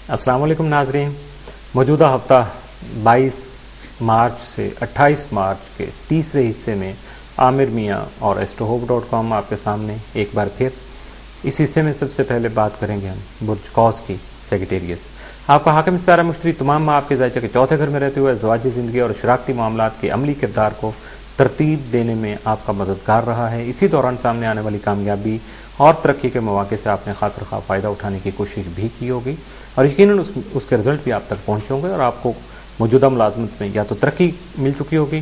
السلام علیکم ناظرین، موجودہ ہفتہ 22 مارچ سے 28 مارچ کے تیسرے حصے میں عامر میاں اور astrohope.com آپ کے سامنے ایک بار پھر۔ اس حصے میں سب سے پہلے بات کریں گے ہم برج قوس کی سیکریٹریس۔ آپ کا حاکم ستارہ مشتری تمام ماہ آپ کے ذائچہ کے چوتھے گھر میں رہتے ہوئے ازدواجی زندگی اور شراکتی معاملات کے عملی کردار کو ترتیب دینے میں آپ کا مددگار رہا ہے۔ اسی دوران سامنے آنے والی کامیابی اور ترقی کے مواقع سے آپ نے خاطر خواہ فائدہ اٹھانے کی کوشش بھی کی ہوگی اور یقیناً اس کے رزلٹ بھی آپ تک پہنچے ہوں گے اور آپ کو موجودہ ملازمت میں یا تو ترقی مل چکی ہوگی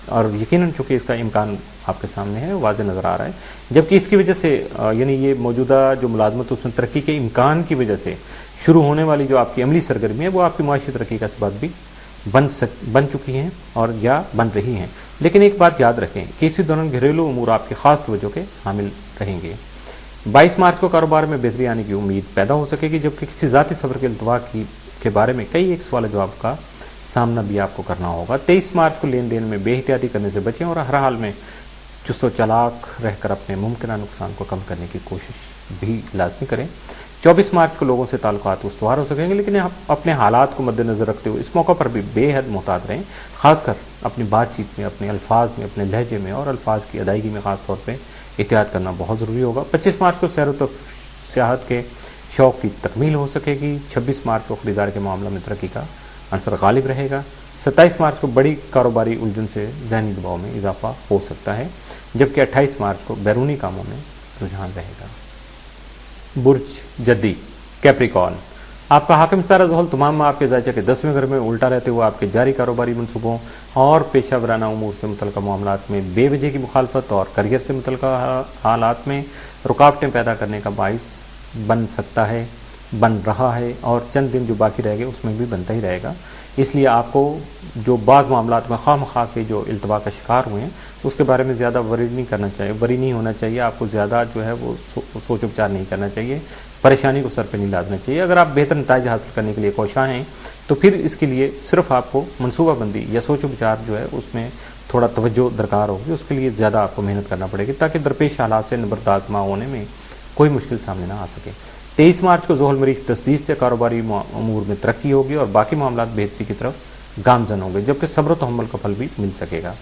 اور یقیناً چونکہ اس کا امکان آپ کے سامنے ہے، واضح نظر آ رہا ہے، جبکہ اس کی وجہ سے یعنی یہ موجودہ جو ملازمت اس میں ترقی کے امکان کی وجہ سے شروع ہونے والی جو آپ کی عملی سرگرمی ہے وہ آپ کی معاشی ترقی کا سبب بھی بن چکی ہیں اور یا بن رہی ہیں۔ لیکن ایک بات یاد رکھیں کہ اسی دوران گھریلو امور آپ کی خاص توجہ کے حامل رہیں گے۔ 22 مارچ کو کاروبار میں بہتری آنے کی امید پیدا ہو سکے گی، جبکہ کسی ذاتی سفر کے التوا کے بارے میں کئی ایک سوال جواب کا سامنا بھی آپ کو کرنا ہوگا۔ 23 مارچ کو لین دین میں بے احتیاطی کرنے سے بچیں اور ہر حال میں چست و چالاک رہ کر اپنے ممکنہ نقصان کو کم کرنے کی کوشش بھی لازمی کریں۔ 24 مارچ کو لوگوں سے تعلقات استوار ہو سکیں گے، لیکن اپنے حالات کو مد نظر رکھتے ہوئے اس موقع پر بھی بے حد محتاط رہیں، خاص کر اپنی بات چیت میں، اپنے الفاظ میں، اپنے لہجے میں اور الفاظ کی ادائیگی میں خاص طور پہ احتیاط کرنا بہت ضروری ہوگا۔ 25 مارچ کو سیر و سیاحت کے شوق کی تکمیل ہو سکے گی۔ 26 مارچ کو خریدار کے معاملہ میں ترقی کا عنصر غالب رہے گا۔ 27 مارچ کو بڑی کاروباری الجھن سے ذہنی دباؤ میں اضافہ ہو سکتا ہے، جبکہ 28 مارچ کو بیرونی کاموں میں رجحان رہے گا۔ برج جدی کیپریکارن، آپ کا حاکم ستارہ زحل تمام ماہ آپ کے ذائچہ کے 10ویں گھر میں الٹا رہتے ہوئے آپ کے جاری کاروباری منصوبوں اور پیشہ ورانہ امور سے متعلقہ معاملات میں بے وجہ کی مخالفت اور کیریئر سے متعلقہ حالات میں رکاوٹیں پیدا کرنے کا باعث بن سکتا ہے، بن رہا ہے اور چند دن جو باقی رہ گئے اس میں بھی بنتا ہی رہے گا۔ اس لیے آپ کو جو بعض معاملات میں خواہ مخواہ کے جو التوا کا شکار ہوئے ہیں اس کے بارے میں زیادہ وری نہیں ہونا چاہیے، آپ کو زیادہ جو ہے وہ سوچ وچار نہیں کرنا چاہیے، پریشانی کو سر پہ نہیں لادنا چاہیے۔ اگر آپ بہتر نتائج حاصل کرنے کے لیے کوشاں ہیں تو پھر اس کے لیے صرف آپ کو منصوبہ بندی یا سوچ و بچار جو ہے اس میں تھوڑا توجہ درکار ہوگی، اس کے لیے زیادہ آپ کو محنت کرنا پڑے گی تاکہ درپیش حالات سے نبردآزما ہونے میں کوئی مشکل سامنے نہ آ سکے۔ 23 مارچ کو زحل مریخ تسدید سے کاروباری امور میں ترقی ہوگی اور باقی معاملات بہتری کی طرف گامزن ہوں گے، جبکہ صبر و تحمل کا پھل بھی مل سکے گا۔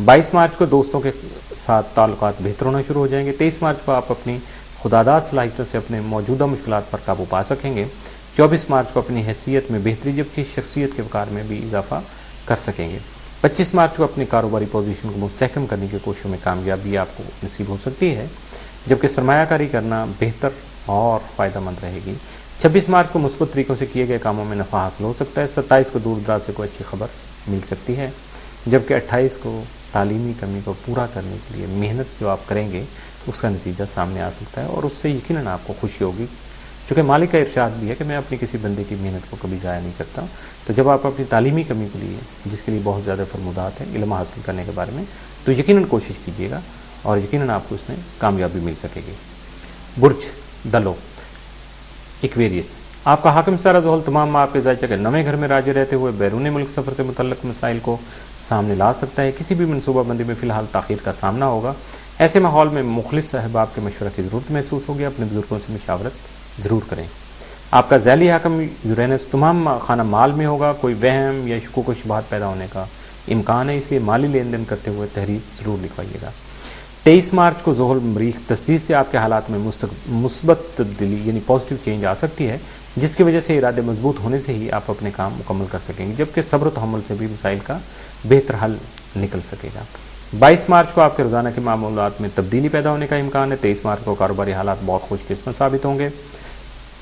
22 مارچ کو دوستوں کے ساتھ تعلقات بہتر ہونا شروع ہو جائیں گے۔ 23 مارچ کو آپ اپنی خودآداد صلاحیتوں سے اپنے موجودہ مشکلات پر قابو پا سکیں گے۔ 24 مارچ کو اپنی حیثیت میں بہتری جبکہ شخصیت کے وقار میں بھی اضافہ کر سکیں گے۔ 25 مارچ کو اپنی کاروباری پوزیشن کو مستحکم کرنے کی کوششوں میں کامیابی آپ کو نصیب ہو سکتی ہے، جبکہ سرمایہ کاری کرنا بہتر اور فائدہ مند رہے گی۔ 26 مارچ کو مثبت طریقوں سے کیے گئے کاموں میں نفع حاصل ہو سکتا ہے۔ 27 کو دور دراز سے کوئی اچھی خبر مل سکتی ہے، جبکہ 28 کو تعلیمی کمی کو پورا کرنے کے لیے محنت جو آپ کریں گے اس کا نتیجہ سامنے آ سکتا ہے اور اس سے یقیناً آپ کو خوشی ہوگی، چونکہ مالک کا ارشاد بھی ہے کہ میں اپنی کسی بندے کی محنت کو کبھی ضائع نہیں کرتا۔ تو جب آپ اپنی تعلیمی کمی کے لیے، جس کے لیے بہت زیادہ فرمودات ہیں علم حاصل کرنے کے بارے میں، تو یقیناً کوشش کیجیے گا اور یقیناً آپ کو اس میں کامیابی مل سکے گی۔ برج دلو ایکویریس، آپ کا حاکم ستارہ زحل تمام ماہ آپ کے ذائچہ کے 9ویں گھر میں راجع رہتے ہوئے بیرون ملک سفر سے متعلق مسائل کو سامنے لا سکتا ہے۔ کسی بھی منصوبہ بندی میں فی الحال تاخیر کا سامنا ہوگا۔ ایسے ماحول میں مخلص احباب کے مشورہ کی ضرورت محسوس ہوگی، اپنے بزرگوں سے مشاورت ضرور کریں۔ آپ کا ذیلی حاکم یورینس تمام خانہ مال میں ہوگا، کوئی وہم یا شکوک و شبہات پیدا ہونے کا امکان ہے، اس لیے مالی لین دین کرتے ہوئے تحریر ضرور لکھوائیے گا۔ 23 مارچ کو زحل مریخ تسدید سے آپ کے حالات میں مثبت تبدیلی یعنی پازیٹیو چینج آ سکتی ہے، جس کی وجہ سے ارادے مضبوط ہونے سے ہی آپ اپنے کام مکمل کر سکیں گے، جبکہ صبر و تحمل سے بھی مسائل کا بہتر حل نکل سکے گا۔ 22 مارچ کو آپ کے روزانہ کے معمولات میں تبدیلی پیدا ہونے کا امکان ہے۔ 23 مارچ کو کاروباری حالات بہت خوش قسمت ثابت ہوں گے۔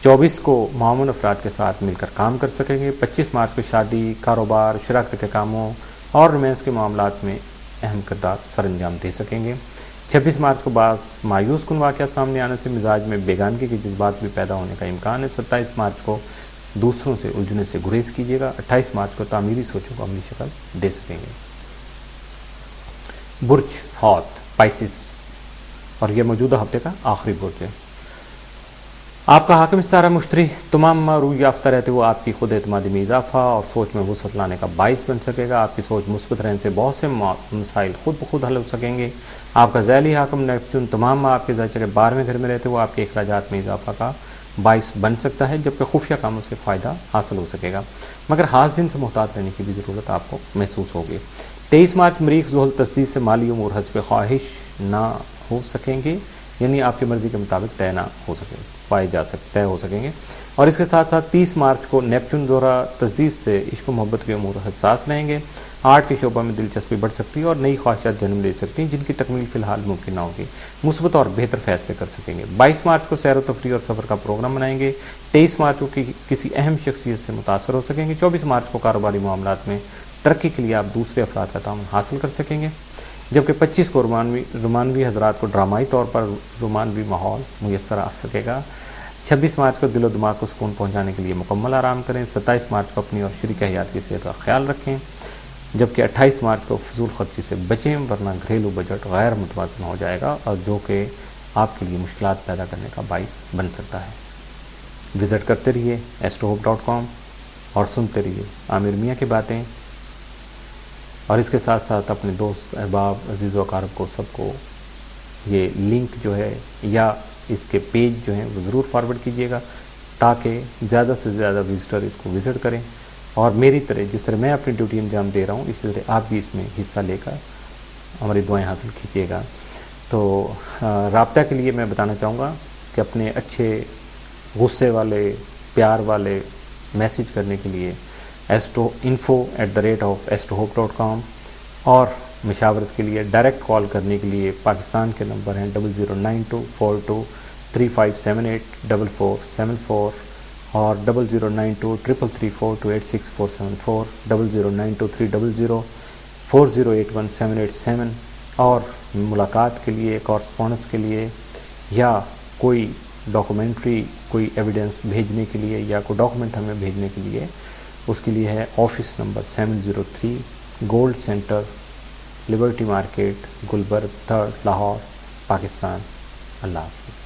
24 کو معاون افراد کے ساتھ مل کر کام کر سکیں گے۔ 25 مارچ کو شادی، کاروبار، شراکت کے کاموں اور رومانس کے معاملات میں اہم کردار سر انجام دے سکیں گے۔ 26 مارچ کو بعض مایوس کن واقعات سامنے آنے سے مزاج میں بیگانگی کے جذبات بھی پیدا ہونے کا امکان ہے۔ 27 مارچ کو دوسروں سے الجھنے سے گریز کیجیے گا۔ 28 مارچ کو تعمیری سوچوں کو عملی شکل دے سکیں گے۔ برج حوت پائسس، اور یہ موجودہ ہفتے کا آخری برج ہے۔ آپ کا حاکم ستارہ مشتری تمام روح یافتہ رہتے ہوئے آپ کی خود اعتمادی میں اضافہ اور سوچ میں وسعت لانے کا باعث بن سکے گا۔ آپ کی سوچ مثبت رہنے سے بہت سے مسائل خود بخود حل ہو سکیں گے۔ آپ کا ذیلی حاکم نیپچون تمام آپ کے ذائچہ کے 12ویں گھر میں رہتے ہوئے آپ کے اخراجات میں اضافہ کا باعث بن سکتا ہے، جبکہ خفیہ کاموں سے فائدہ حاصل ہو سکے گا، مگر خاص دن سے محتاط رہنے کی بھی ضرورت آپ کو محسوس ہوگی۔ 23 مارچ مریخ ذوحل تسدید سے مالی امور حسب خواہش نہ ہو سکیں گے، یعنی آپ کی مرضی کے مطابق طے نہ ہو سکے طے ہو سکیں گے۔ اور اس کے ساتھ ساتھ 30 مارچ کو نیپچون دورہ تسدید سے عشق و محبت کے امور حساس رہیں گے، آرٹ کے شعبہ میں دلچسپی بڑھ سکتی ہے اور نئی خواہشات جنم لے سکتی ہیں جن کی تکمیل فی الحال ممکن نہ ہوگی، مثبت اور بہتر فیصلے کر سکیں گے۔ 22 مارچ کو سیر و تفریح اور سفر کا پروگرام بنائیں گے۔ 23 مارچ کو کسی اہم شخصیت سے متاثر ہو سکیں گے۔ 24 مارچ کو کاروباری معاملات میں ترقی کے لیے آپ دوسرے افراد کا تعاون حاصل کر سکیں گے، جبکہ 25 کو رومانوی حضرات کو ڈرامائی طور پر رومانوی ماحول میسر آ سکے گا۔ 26 مارچ کو دل و دماغ کو سکون پہنچانے کے لیے مکمل آرام کریں۔ 27 مارچ کو اپنی اور شریک حیات کی صحت کا خیال رکھیں، جبکہ 28 مارچ کو فضول خرچی سے بچیں، ورنہ گھریلو بجٹ غیر متوازن ہو جائے گا اور جو کہ آپ کے لیے مشکلات پیدا کرنے کا باعث بن سکتا ہے۔ وزٹ کرتے رہیے astrohope.com اور سنتے رہیے عامر میاں کی باتیں، اور اس کے ساتھ ساتھ اپنے دوست احباب عزیز و اقارب کو سب کو یہ لنک جو ہے یا اس کے پیج جو ہیں وہ ضرور فارورڈ کیجیے گا، تاکہ زیادہ سے زیادہ وزٹر اس کو وزٹ کریں، اور میری طرح جس طرح میں اپنی ڈیوٹی انجام دے رہا ہوں اسی طرح آپ بھی اس میں حصہ لے کر ہماری دعائیں حاصل کیجیے گا۔ تو رابطہ کے لیے میں بتانا چاہوں گا کہ اپنے اچھے غصے والے پیار والے میسیج کرنے کے لیے info@astrohope.com، اور مشاورت کے لیے ڈائریکٹ کال کرنے کے لیے پاکستان کے نمبر ہیں 00924235784474 اور 00923334286474 00923004081787 اور ملاقات کے لیے کورسپونڈنس کے لیے یا کوئی ڈاکومنٹری کوئی ایویڈنس بھیجنے کے لیے یا کوئی ڈاکومنٹ ہمیں بھیجنے کے لیے اس کے لیے ہے office number 703 Gold Centre, Liberty Market, Gulberg 3 Lahore, Pakistan. Allah حافظ۔